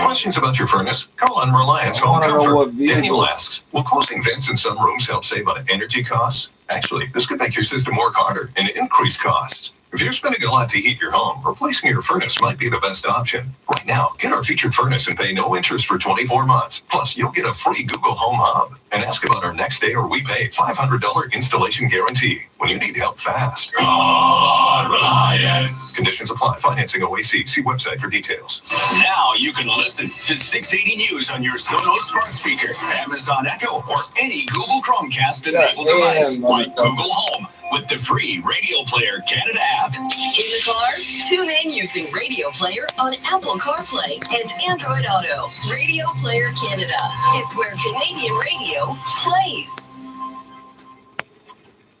S4: Questions about your furnace? Call on Reliance Home Comfort. Daniel asks, will closing vents in some rooms help save on energy costs? Actually, this could make your system work harder and increase costs. If you're spending a lot to heat your home, replacing your furnace might be the best option. Right now, get our featured furnace and pay no interest for 24 months. Plus, you'll get a free Google Home Hub. And ask about our next day or we pay $500 installation guarantee when you need help fast. Call on Reliance. Conditions apply. Financing OAC. See website for details.
S12: Now you can listen to 680 News on your Sonos smart speaker, Amazon Echo, or any Google Chromecast-enabled device like Google Home with the free Radio Player Canada app.
S1: In the car, tune in using Radio Player on Apple CarPlay and Android Auto. Radio Player Canada. It's where Canadian radio plays.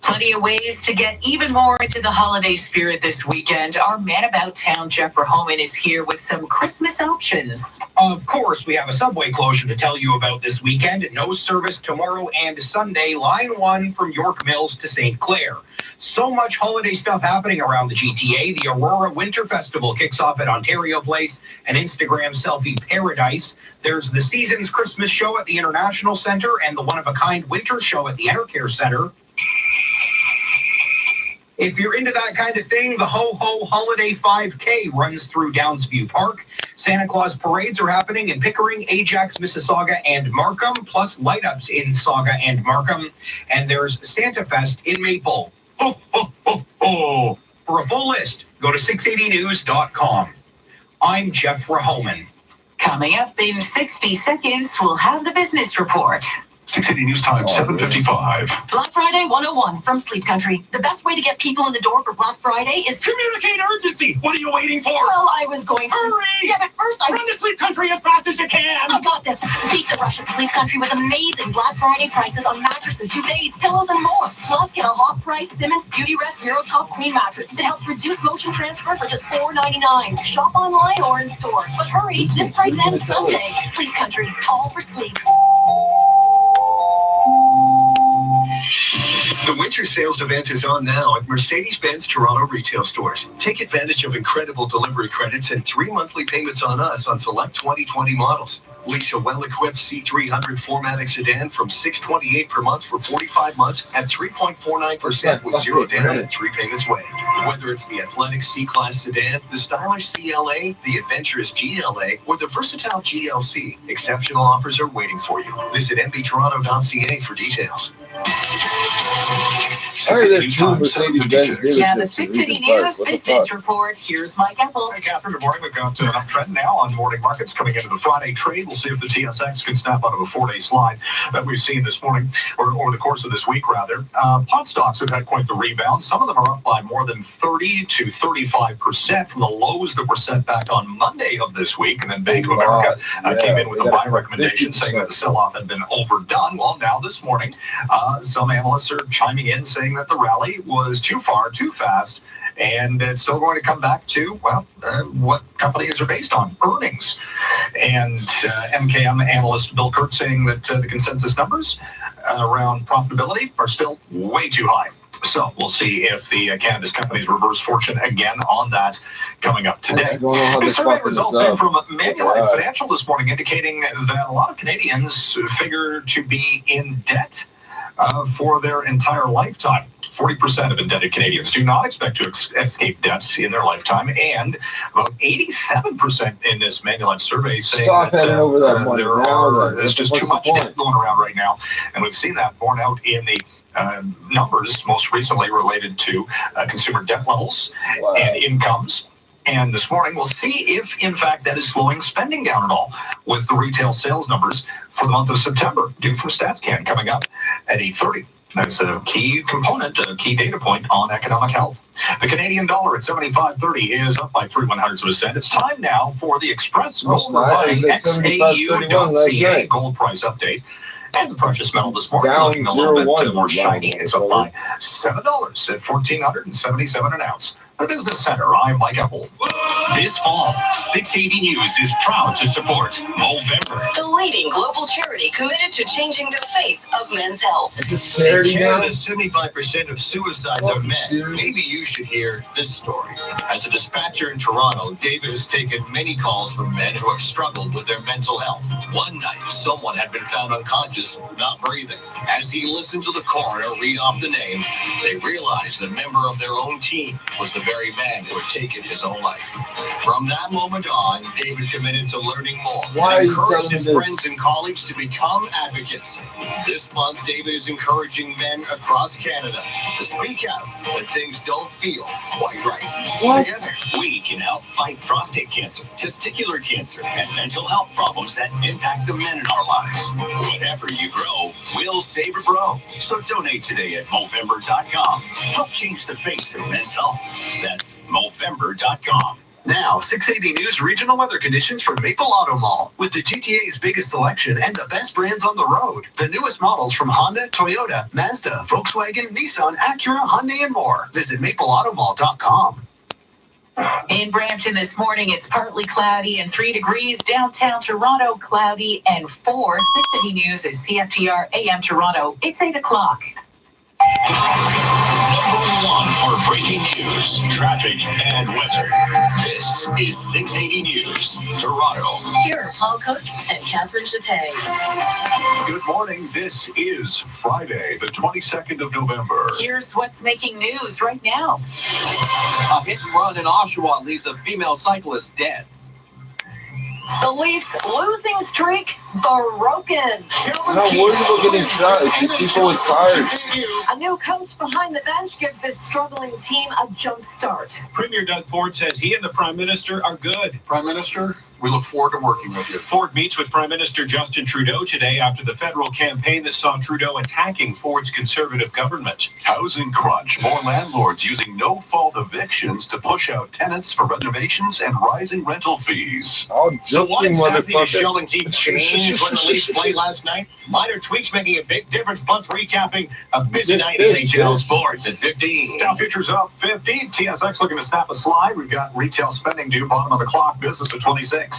S7: Plenty of ways to get even more into the holiday spirit this weekend. Our man about town, Jeff Verhoeven, is here with some Christmas options.
S6: Of course, we have a subway closure to tell you about this weekend. No service tomorrow and Sunday. Line 1 from York Mills to St. Clair. So much holiday stuff happening around the GTA. The Aurora Winter Festival kicks off at Ontario Place, an Instagram selfie paradise. There's the Seasons Christmas show at the International Centre and the one-of-a-kind winter show at the Enercare Centre. If you're into that kind of thing, the Ho Ho Holiday 5K runs through Downsview Park. Santa Claus parades are happening in Pickering, Ajax, Mississauga, and Markham, plus light-ups in Sauga and Markham. And there's Santa Fest in Maple. Ho, ho, ho, ho. For a full list, go to 680news.com. I'm Jeff Verhoeven.
S7: Coming up in 60 seconds, we'll have the business report.
S4: 680 News Time, 7:55.
S5: Black Friday 101 from Sleep Country. The best way to get people in the door for Black Friday is
S12: communicate urgency. What are you waiting for?
S5: Well, I was going to.
S12: Hurry!
S5: Yeah, but first
S12: Run to Sleep Country as fast as you can.
S5: I got this. Beat the rush at Sleep Country with amazing Black Friday prices on mattresses, duvets, pillows, and more. Plus, get a hot price Simmons Beauty Rest Euro Top Queen mattress that helps reduce motion transfer for just $4.99. Shop online or in store. But hurry, this price ends Sunday. Sleep Country, all for sleep.
S3: The winter sales event is on now at Mercedes-Benz Toronto retail stores. Take advantage of incredible delivery credits and 3 monthly payments on us on select 2020 models. Lease a well-equipped C300 4MATIC sedan from $628 per month for 45 months at 3.49% with 0 down and 3 payments waived. Whether it's the athletic C-Class sedan, the stylish CLA, the adventurous GLA, or the versatile GLC, exceptional offers are waiting for you. Visit mbtoronto.ca for details.
S2: are there two Mercedes-Benz dealerships?
S7: Yeah, the 6 City News Business Report. Here's Mike Apple.
S12: Hey, Catherine, good morning. We've got an uptrend now on morning markets coming into the Friday trade. We'll see if the TSX can snap out of a 4-day slide that we've seen this morning, or over the course of this week, rather. Pot stocks have had quite the rebound. Some of them are up by more than 30 to 35% from the lows that were set back on Monday of this week. And then Bank of America came in with a buy recommendation saying that the sell-off had been overdone. Well, now this morning, some analysts are chiming in saying that the rally was too far, too fast, and it's still going to come back to, well, what companies are based on, earnings. And MKM analyst Bill Kirk saying that the consensus numbers around profitability are still way too high. So we'll see if the cannabis companies reverse fortune again on that coming up today. The survey results in from Manulife Financial this morning indicating that a lot of Canadians figure to be in debt for their entire lifetime. 40% of indebted Canadians do not expect to escape debts in their lifetime, and about 87% in this Manulife survey say that there's just too much debt going around right now. And we've seen that borne out in the numbers most recently related to consumer debt levels and incomes. And this morning, we'll see if, in fact, that is slowing spending down at all with the retail sales numbers for the month of September, due from StatsCan coming up at 8:30. That's a key component, a key data point on economic health. The Canadian dollar at 75.30 is up by 0.03%. It's time now for the Express Gold Refining XAU.ca gold price update. And the precious metal this morning looking a little bit more shiny. It's up by $7 at $1,477 an ounce. The Business Center, I'm Mike Apple.
S23: This fall, 680 News is proud to support Movember,
S1: the leading global charity committed to changing the face of men's health.
S2: Is it charity now?
S14: 75% of suicides are men. Maybe you should hear this story. As a dispatcher in Toronto, David has taken many calls from men who have struggled with their mental health. One night, someone had been found unconscious, not breathing. As he listened to the coroner read off the name, they realized a member of their own team was the very man who had taken his own life. From that moment on, David committed to learning more and encouraged his friends and colleagues to become advocates. This month, David is encouraging men across Canada to speak out when things don't feel quite right. Together, we can help fight prostate cancer, testicular cancer, and mental health problems that impact the men in our lives. Whatever you grow, we'll save a bro. So donate today at Movember.com. Help change the face of men's health. That's Movember.com.
S3: Now, 680 News regional weather conditions for Maple Auto Mall. With the GTA's biggest selection and the best brands on the road. The newest models from Honda, Toyota, Mazda, Volkswagen, Nissan, Acura, Hyundai, and more. Visit mapleautomall.com.
S7: In Brampton this morning, it's partly cloudy and 3 degrees. Downtown Toronto, cloudy and 4. 680 News is CFTR AM Toronto. It's 8 o'clock.
S23: Number one for breaking news, traffic, and weather. This is 680 News, Toronto.
S1: Here are Paul Coates and Catherine Chattay.
S4: Good morning. This is Friday, the 22nd of November.
S7: Here's what's making news right now.
S15: A hit and run in Oshawa leaves a female cyclist dead.
S5: The Leafs losing streak broken.
S2: No, where's people getting shot? It's just people with cars.
S5: A new coach behind the bench gives this struggling team a jump start.
S12: Premier Doug Ford says he and the Prime Minister are good.
S17: Prime Minister, we look forward to working with you.
S12: Ford meets with Prime Minister Justin Trudeau today after the federal campaign that saw Trudeau attacking Ford's Conservative government.
S4: Housing crunch. More landlords using no-fault evictions to push out tenants for renovations and rising rental fees.
S12: So why exactly is Sheldon Keefe changed when the Leafs played last night? Minor tweaks making a big difference, plus recapping a busy night in NHL sports at 15. Dow futures up 50. TSX looking to snap a slide. We've got retail spending due, bottom of the clock, business at 26.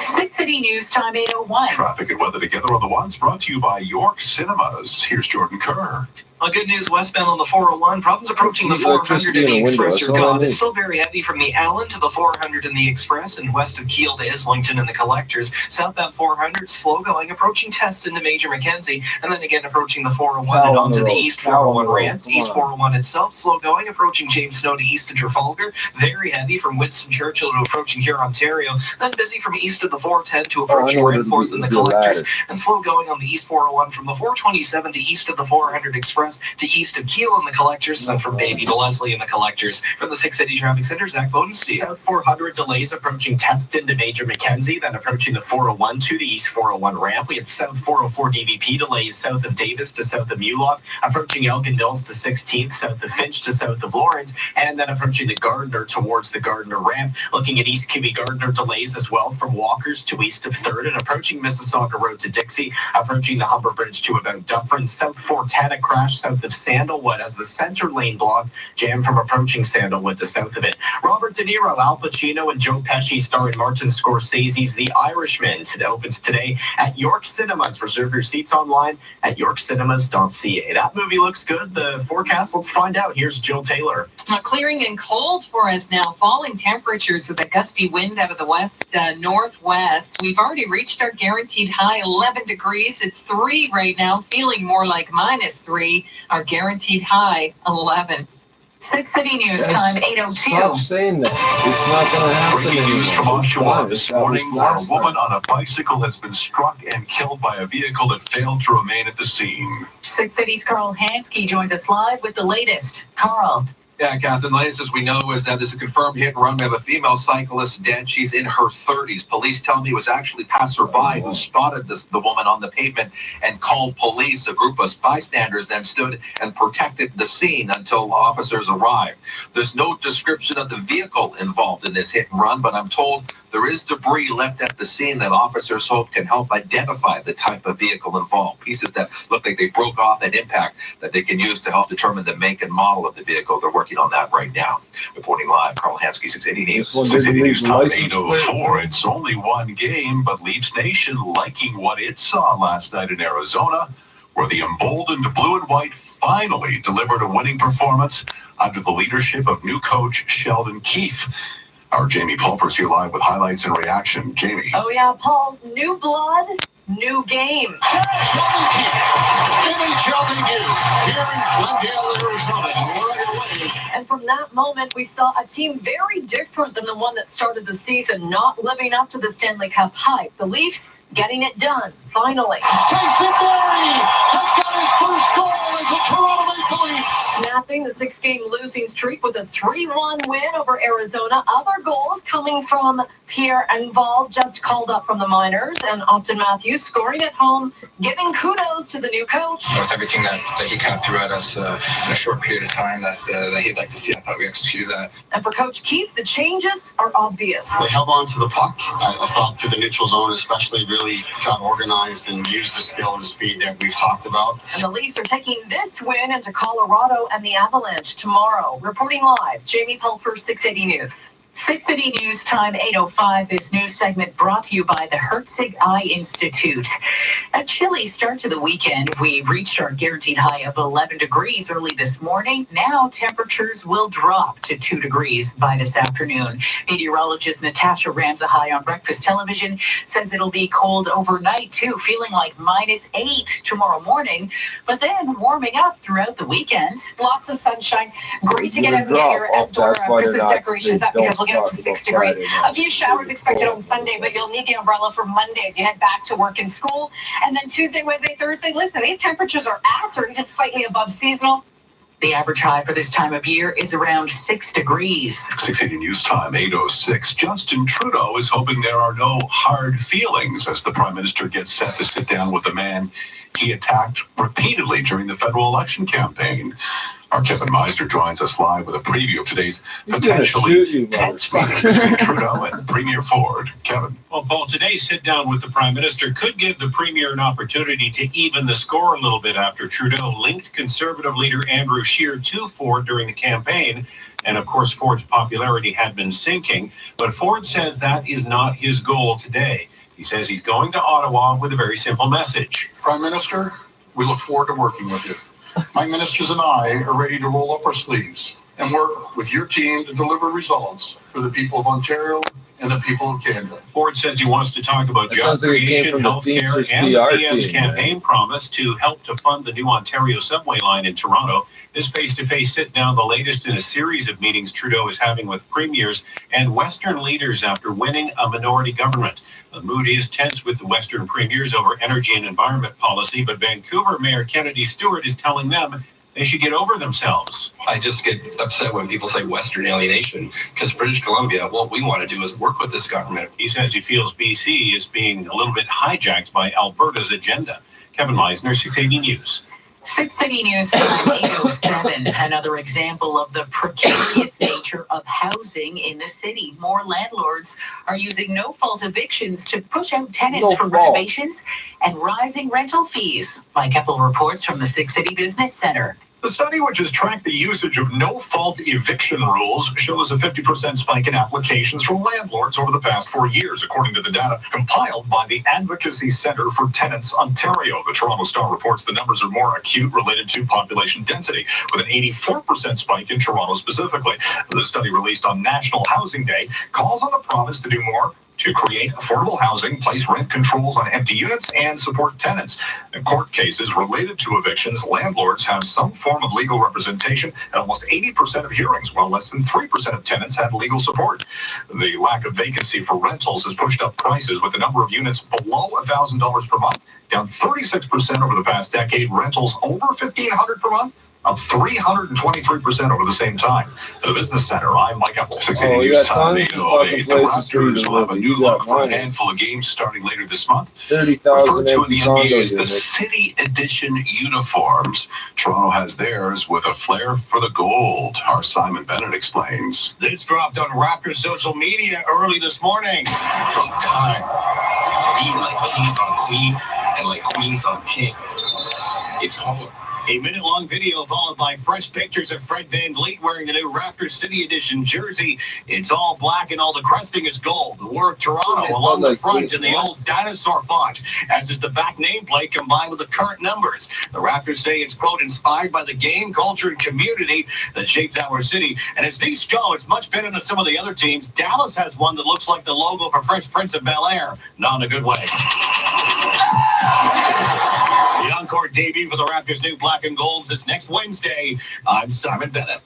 S7: 680 News Time 8:01.
S4: Traffic and weather together on the ones brought to you by York Cinemas. Here's Jordan Kerr.
S8: Good news, westbound on the 401. Problems approaching the 400 in the Express are gone. It's still very heavy from the Allen to the 400 in the Express and west of Kiel to Islington and the Collectors. Southbound 400, slow going, approaching Teston to Major Mackenzie, and then again approaching the 401 and onto the East 401 ramp. East 401 itself, slow going, approaching James Snow to east of Trafalgar. Very heavy from Winston Churchill to approaching here, Ontario. Then busy from east of the 410 to approaching Redford and the Collectors. And slow going on the East 401 from the 427 to east of the 400 Express. Lawrence to east of Keele in the collectors, and from Davie to Leslie in the collectors. From the 680 Traffic Center, Zach Bodenstein.
S9: South 400 delays approaching Teston to Major Mackenzie, then approaching the 401 to the East 401 ramp. We have South 404 DVP delays south of Davis to south of Mulock, approaching Elgin Mills to 16th, south of Finch to south of Lawrence, and then approaching the Gardner towards the Gardner ramp. Looking at East Kiwi Gardner delays as well from Walkers to east of 3rd, and approaching Mississauga Road to Dixie, approaching the Humber Bridge to about Dufferin. South 410 a crash south of Sandalwood as the center lane blocked, jammed from approaching Sandalwood to south of it. Robert De Niro, Al Pacino, and Joe Pesci star in Martin Scorsese's The Irishman. It opens today at York Cinemas. Reserve your seats online at yorkcinemas.ca. That movie looks good. The forecast, let's find out. Here's Jill Taylor.
S13: Clearing and cold for us now. Falling temperatures with a gusty wind out of the west northwest. We've already reached our guaranteed high, 11 degrees. It's 3 right now, feeling more like -3. Our guaranteed high, 11.
S7: 680 News Time, 8:02.
S2: Stop saying that. It's not going to happen
S4: Breaking news from Oshawa this morning, where a
S2: last
S4: woman on a bicycle has been struck and killed by a vehicle that failed to remain at the scene.
S7: 680's Carl Hansky joins us live with the latest. Carl.
S15: Yeah, Captain, the latest as we know is that there's a confirmed hit and run. We have a female cyclist dead. She's in her 30s. Police tell me it was actually passerby who spotted the woman on the pavement and called police. A group of bystanders then stood and protected the scene until officers arrived. There's no description of the vehicle involved in this hit and run, but I'm told there is debris left at the scene that officers hope can help identify the type of vehicle involved. Pieces that look like they broke off at impact that they can use to help determine the make and model of the vehicle. They're working on that right now. Reporting live, Carl Hansky, 680 News.
S4: 680 News Time, 8:04. It's only one game, but Leafs Nation liking what it saw last night in Arizona, where the emboldened blue and white finally delivered a winning performance under the leadership of new coach Sheldon Keefe. Our Jamie Pulver's here live with highlights and reaction. Jamie.
S5: Oh, yeah, Paul. New blood, new game.
S6: Sheldon Keefe, giving Sheldon Keefe here in Glendale, Arizona, right away.
S5: And from that moment, we saw a team very different than the one that started the season, not living up to the Stanley Cup hype. The Leafs getting it done, finally.
S6: Jason Barry has got his first goal as a Toronto Maple Leaf.
S5: Snapping the 6-game losing streak with a 3-1 win over Arizona. Other goals coming from Pierre Engvall, just called up from the minors, and Austin Matthews scoring at home, giving kudos to the new coach.
S16: With everything that he kind of threw at us in a short period of time that he'd like to see, I thought we executed that.
S5: And for Coach Keefe, the changes are obvious.
S17: They held on to the puck. I thought through the neutral zone especially really got organized and used the skill and speed that we've talked about.
S5: And the Leafs are taking this win into Colorado and the Avalanche tomorrow. Reporting live, Jamie Pulver, 680 News.
S7: 680 News Time, 8:05. This news segment brought to you by the Herzig Eye Institute. A chilly start to the weekend. We reached our guaranteed high of 11 degrees early this morning. Now temperatures will drop to 2 degrees by this afternoon. Meteorologist Natasha Ramsahai on Breakfast Television says it'll be cold overnight too, feeling like -8 tomorrow morning, but then warming up throughout the weekend.
S5: Lots of sunshine. Great to get out and get your outdoor Christmas decorations up because we'll get up to 6 degrees. A few showers expected on Sunday, but you'll need the umbrella for Monday as you head back to work and school. And then Tuesday, Wednesday, Thursday, listen, these temperatures are at or even slightly above seasonal.
S7: The average high for this time of year is around 6 degrees.
S4: 680 News Time, 8:06. Justin Trudeau is hoping there are no hard feelings as the Prime Minister gets set to sit down with the man he attacked repeatedly during the federal election campaign. Our Kevin Meister joins us live with a preview of today's potentially tense meeting between Trudeau and Premier Ford. Kevin.
S12: Well, Paul, today's sit-down with the Prime Minister could give the Premier an opportunity to even the score a little bit after Trudeau linked Conservative leader Andrew Scheer to Ford during the campaign. And, of course, Ford's popularity had been sinking. But Ford says that is not his goal today. He says he's going to Ottawa with a very simple message.
S17: Prime Minister, we look forward to working with you. My ministers and I are ready to roll up our sleeves and work with your team to deliver results for the people of Ontario and the people of Canada.
S12: Ford says he wants to talk about job creation, healthcare, and the PM's campaign promise to help to fund the new Ontario subway line in Toronto. This face-to-face sit-down, the latest in a series of meetings Trudeau is having with premiers and Western leaders after winning a minority government. The mood is tense with the Western premiers over energy and environment policy, but Vancouver Mayor Kennedy Stewart is telling them They should get over themselves.
S18: I just get upset when people say Western alienation, because British Columbia, what we want to do is work with this government.
S12: He says he feels BC is being a little bit hijacked by Alberta's agenda. Kevin Meisner, 680 News.
S7: 680 News time 807. Another example of the precarious nature of housing in the city. More landlords are using no-fault evictions to push out tenants for renovations and rising rental fees. Mike Eppel reports from the 680 Business Center.
S12: The study, which has tracked the usage of no-fault eviction rules, shows a 50% spike in applications from landlords over the past 4 years, according to the data compiled by the Advocacy Centre for Tenants Ontario. The Toronto Star reports the numbers are more acute related to population density, with an 84% spike in Toronto specifically. The study, released on National Housing Day, calls on the province to do more to create affordable housing, place rent controls on empty units, and support tenants. In court cases related to evictions, landlords have some form of legal representation at almost 80% of hearings, while less than 3% of tenants had legal support. The lack of vacancy for rentals has pushed up prices, with the number of units below $1,000 per month down 36% over the past decade. Rentals over $1,500 per month up 323% over the same time. The Business Center, I'm Mike Eppel. 680 News time, 8:08. The Raptors will have a new look for a handful of games starting later this month.
S2: 30,000
S12: referred to in the NBA as the
S2: condos.
S12: City Edition uniforms. Toronto has theirs with a flair for the gold. Our Simon Bennett explains.
S6: This dropped on Raptors social media early this morning.
S18: From time, be like kings on queen and like queens on king. It's home.
S6: A minute-long video followed by fresh pictures of Fred VanVleet wearing the new Raptors City Edition jersey. It's all black and all the cresting is gold. The word Toronto along the front in the old dinosaur font, as is the back nameplate combined with the current numbers. The Raptors say it's, quote, inspired by the game, culture, and community that shapes our city. And as these go, it's much better than some of the other teams. Dallas has one that looks like the logo for Fresh Prince of Bel-Air. Not in a good way. The encore debut for the Raptors' new black and golds is next Wednesday. I'm Simon Bennett.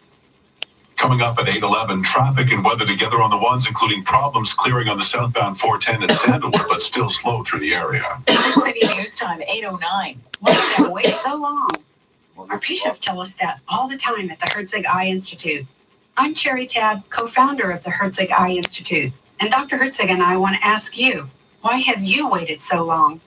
S12: Coming up at 8:11, traffic and weather together on the ones, including problems clearing on the southbound 410 and Sandalwood, but still slow through the area.
S7: City News time 809. Why did I wait so long?
S19: Our patients tell us that all the time at the Herzig Eye Institute. I'm Cherry Tab, co-founder of the Herzig Eye Institute. And Dr. Herzig and I want to ask you, why have you waited so long?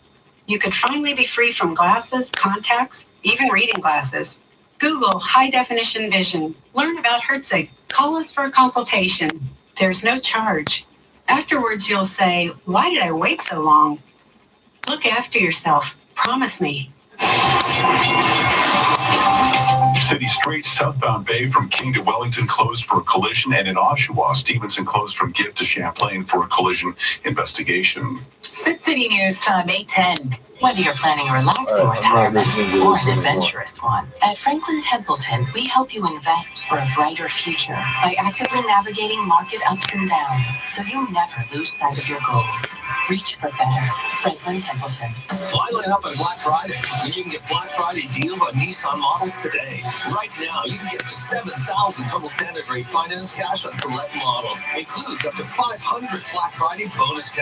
S19: You could finally be free from glasses, contacts, even reading glasses. Google high-definition vision. Learn about Herzig. Call us for a consultation. There's no charge. Afterwards, you'll say, why did I wait so long? Look after yourself. Promise me.
S12: City streets, southbound Bay from King to Wellington closed for a collision, and in Oshawa, Stevenson closed from Gibb to Champlain for a collision investigation.
S7: City News time 8:10. Whether you're planning a relaxing retirement or an adventurous one, at Franklin Templeton, we help you invest for a brighter future by actively navigating market ups and downs so you never lose sight of your goals. Reach for better. Franklin Templeton.
S14: Why line up on Black Friday when you can get Black Friday deals on Nissan models today? Right now, you can get up to $7,000 total standard rate finance cash on select models. Includes up to $500 Black Friday bonus cash.